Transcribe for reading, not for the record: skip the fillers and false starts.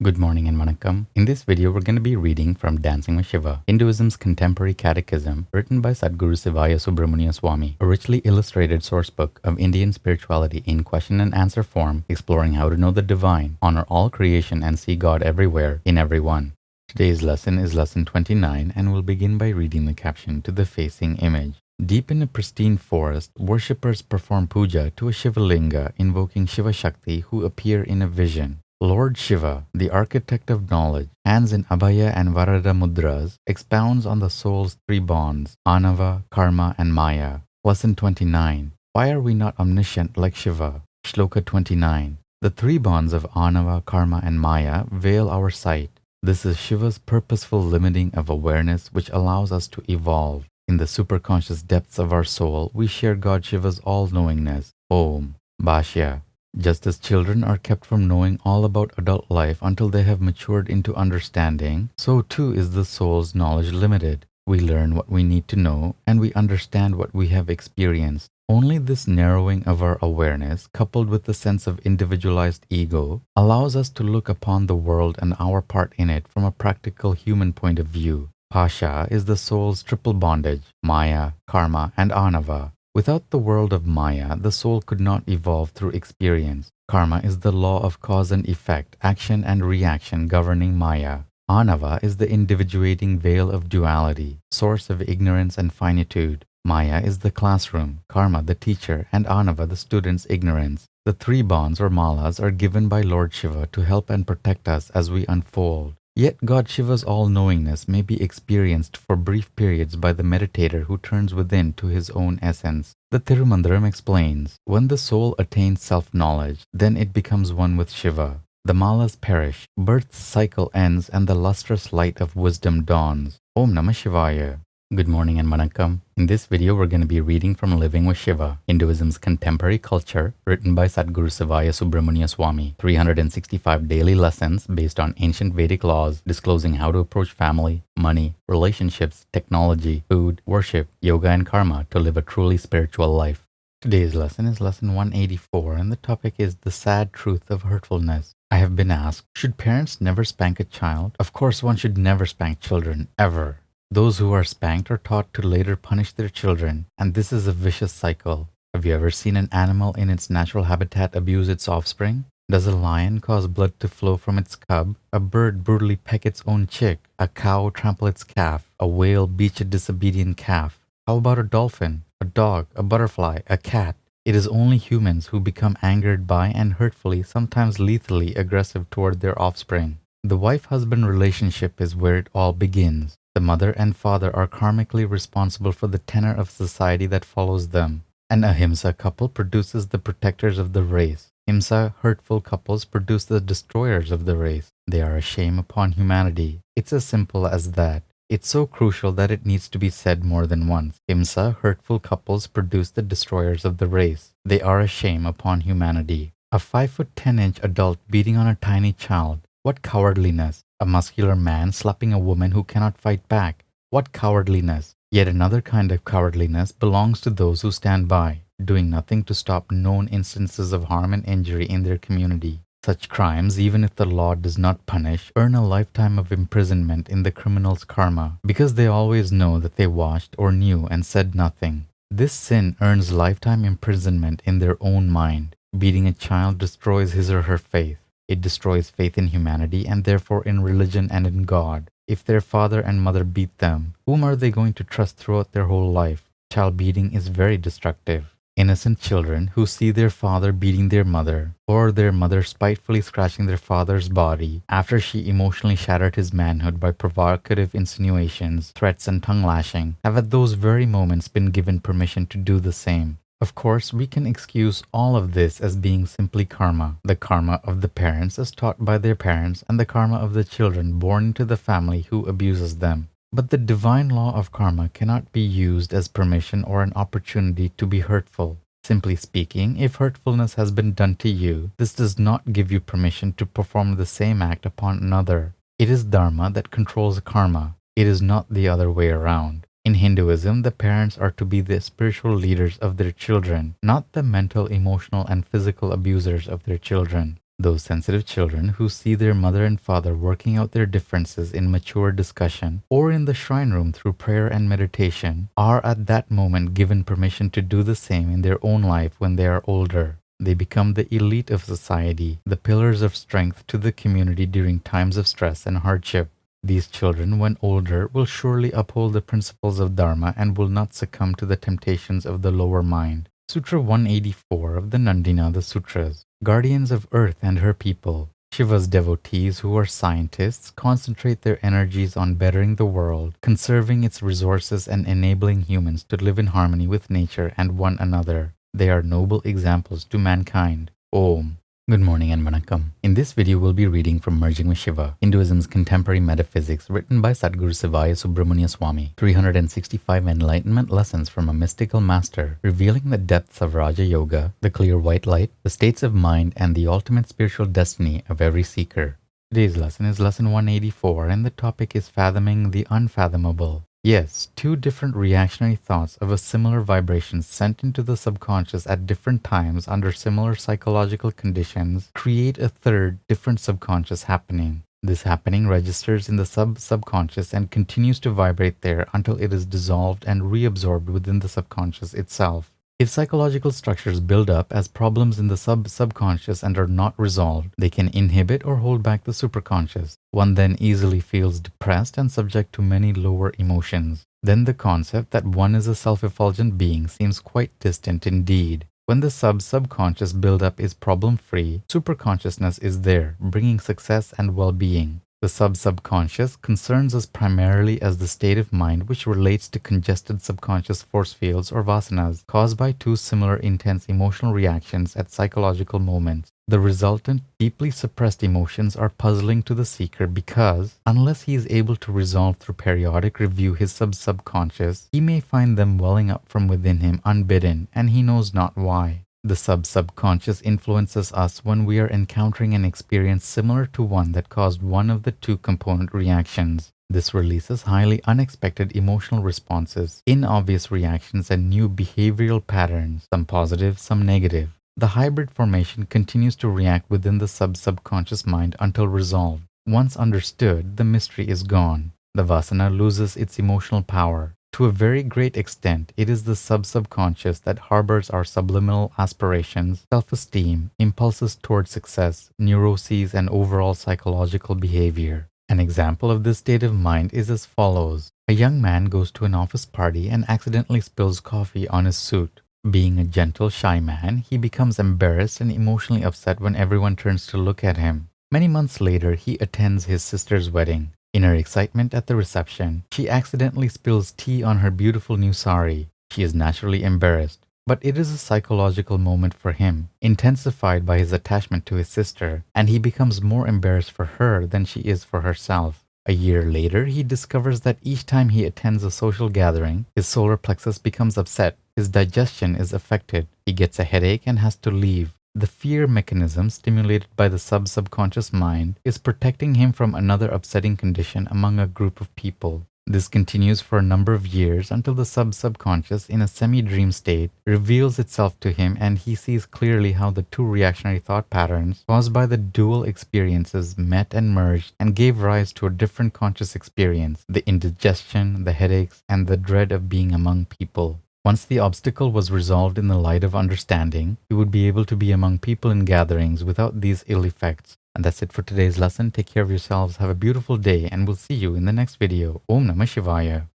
Good morning and vanakkam. In this video, we're going to be reading from Dancing with Shiva, Hinduism's contemporary catechism written by Sadhguru Sivaya Subramania Swami, a richly illustrated sourcebook of Indian spirituality in question and answer form, exploring how to know the divine, honor all creation, and see God everywhere, in everyone. Today's lesson is lesson 29, and we'll begin by reading the caption to the facing image. Deep in a pristine forest, worshippers perform puja to a Shivalinga, invoking Shiva Shakti who appear in a vision. Lord Shiva, the architect of knowledge, hands in Abhaya and Varada mudras, expounds on the soul's three bonds, anava, karma, and maya. Lesson 29. Why are we not omniscient like Shiva? Shloka 29. The three bonds of anava, karma, and maya veil our sight. This is Shiva's purposeful limiting of awareness which allows us to evolve. In the superconscious depths of our soul, we share God Shiva's all-knowingness. Om. Bhashya. Just as children are kept from knowing all about adult life until they have matured into understanding, so too is the soul's knowledge limited. We learn what we need to know, and we understand what we have experienced. Only this narrowing of our awareness, coupled with the sense of individualized ego, allows us to look upon the world and our part in it from a practical human point of view. Pasha is the soul's triple bondage, maya, karma, and anava. Without the world of maya, the soul could not evolve through experience. Karma is the law of cause and effect, action and reaction governing maya. Anava is the individuating veil of duality, source of ignorance and finitude. Maya is the classroom, karma the teacher, and anava the student's ignorance. The three bonds or malas are given by Lord Shiva to help and protect us as we unfold. Yet God Shiva's all-knowingness may be experienced for brief periods by the meditator who turns within to his own essence. The Tirumandaram explains, when the soul attains self-knowledge, then it becomes one with Shiva. The malas perish, birth's cycle ends, and the lustrous light of wisdom dawns. Om Namah Shivaya. Good morning and vanakkam. In this video, we're going to be reading from Living with Shiva, Hinduism's contemporary culture, written by Sadhguru Sivaya Subramania Swami. 365 daily lessons based on ancient Vedic laws, disclosing how to approach family, money, relationships, technology, food, worship, yoga, and karma to live a truly spiritual life. Today's lesson is lesson 184, and the topic is the sad truth of hurtfulness. I have been asked, should parents never spank a child? Of course, one should never spank children, ever. Those who are spanked are taught to later punish their children, and this is a vicious cycle. Have you ever seen an animal in its natural habitat abuse its offspring? Does a lion cause blood to flow from its cub? A bird brutally peck its own chick? A cow trample its calf? A whale beat a disobedient calf? How about a dolphin, a dog, a butterfly, a cat? It is only humans who become angered by and hurtfully, sometimes lethally aggressive toward their offspring. The wife-husband relationship is where it all begins. The mother and father are karmically responsible for the tenor of society that follows them. An ahimsa couple produces the protectors of the race. Himsa, hurtful couples produce the destroyers of the race. They are a shame upon humanity. It's as simple as that. It's so crucial that it needs to be said more than once. Himsa, hurtful couples produce the destroyers of the race. They are a shame upon humanity. A 5'10" adult beating on a tiny child. What cowardliness! A muscular man slapping a woman who cannot fight back. What cowardliness! Yet another kind of cowardliness belongs to those who stand by, doing nothing to stop known instances of harm and injury in their community. Such crimes, even if the law does not punish, earn a lifetime of imprisonment in the criminal's karma, because they always know that they watched or knew and said nothing. This sin earns lifetime imprisonment in their own mind. Beating a child destroys his or her faith. It destroys faith in humanity and therefore in religion and in God. If their father and mother beat them, whom are they going to trust throughout their whole life? Child beating is very destructive. Innocent children who see their father beating their mother, or their mother spitefully scratching their father's body after she emotionally shattered his manhood by provocative insinuations, threats, and tongue lashing, have at those very moments been given permission to do the same. Of course, we can excuse all of this as being simply karma. The karma of the parents as taught by their parents, and the karma of the children born into the family who abuses them. But the divine law of karma cannot be used as permission or an opportunity to be hurtful. Simply speaking, if hurtfulness has been done to you, this does not give you permission to perform the same act upon another. It is dharma that controls karma. It is not the other way around. In Hinduism, the parents are to be the spiritual leaders of their children, not the mental, emotional, and physical abusers of their children. Those sensitive children who see their mother and father working out their differences in mature discussion or in the shrine room through prayer and meditation are at that moment given permission to do the same in their own life when they are older. They become the elite of society, the pillars of strength to the community during times of stress and hardship. These children, when older, will surely uphold the principles of Dharma and will not succumb to the temptations of the lower mind. Sutra 184 of the Nandinada Sutras. Guardians of Earth and her people, Shiva's devotees who are scientists concentrate their energies on bettering the world, conserving its resources and enabling humans to live in harmony with nature and one another. They are noble examples to mankind. Om. Good morning and vanakkam. In this video, we'll be reading from Merging with Shiva, Hinduism's contemporary metaphysics, written by Sadguru Sivaya Subramania Swami. 365 enlightenment lessons from a mystical master, revealing the depths of Raja Yoga, the clear white light, the states of mind, and the ultimate spiritual destiny of every seeker. Today's lesson is lesson 184, and the topic is fathoming the unfathomable. Yes, two different reactionary thoughts of a similar vibration sent into the subconscious at different times under similar psychological conditions create a third, different subconscious happening. This happening registers in the subconscious and continues to vibrate there until it is dissolved and reabsorbed within the subconscious itself. If psychological structures build up as problems in the subconscious and are not resolved, they can inhibit or hold back the superconscious. One then easily feels depressed and subject to many lower emotions. Then the concept that one is a self-effulgent being seems quite distant indeed. When the subconscious buildup is problem-free, superconsciousness is there, bringing success and well-being. The subconscious concerns us primarily as the state of mind which relates to congested subconscious force fields or vasanas caused by two similar intense emotional reactions at psychological moments. The resultant, deeply suppressed emotions are puzzling to the seeker because, unless he is able to resolve through periodic review his subconscious, he may find them welling up from within him unbidden, and he knows not why. The subconscious influences us when we are encountering an experience similar to one that caused one of the two component reactions. This releases highly unexpected emotional responses, inobvious reactions, and new behavioral patterns, some positive, some negative. The hybrid formation continues to react within the subconscious mind until resolved. Once understood, the mystery is gone. The vasana loses its emotional power. To a very great extent, it is the subconscious that harbors our subliminal aspirations, self-esteem, impulses toward success, neuroses, and overall psychological behavior. An example of this state of mind is as follows. A young man goes to an office party and accidentally spills coffee on his suit. Being a gentle, shy man, he becomes embarrassed and emotionally upset when everyone turns to look at him. Many months later, he attends his sister's wedding. In her excitement at the reception, she accidentally spills tea on her beautiful new sari. She is naturally embarrassed, but it is a psychological moment for him, intensified by his attachment to his sister, and he becomes more embarrassed for her than she is for herself. A year later, he discovers that each time he attends a social gathering, his solar plexus becomes upset, his digestion is affected, he gets a headache and has to leave. The fear mechanism stimulated by the subconscious mind is protecting him from another upsetting condition among a group of people. This continues for a number of years until the subconscious, in a semi-dream state, reveals itself to him and he sees clearly how the two reactionary thought patterns caused by the dual experiences met and merged and gave rise to a different conscious experience, the indigestion, the headaches, and the dread of being among people. Once the obstacle was resolved in the light of understanding, you would be able to be among people in gatherings without these ill effects. And that's it for today's lesson. Take care of yourselves, have a beautiful day, and we'll see you in the next video. Om Namah Shivaya.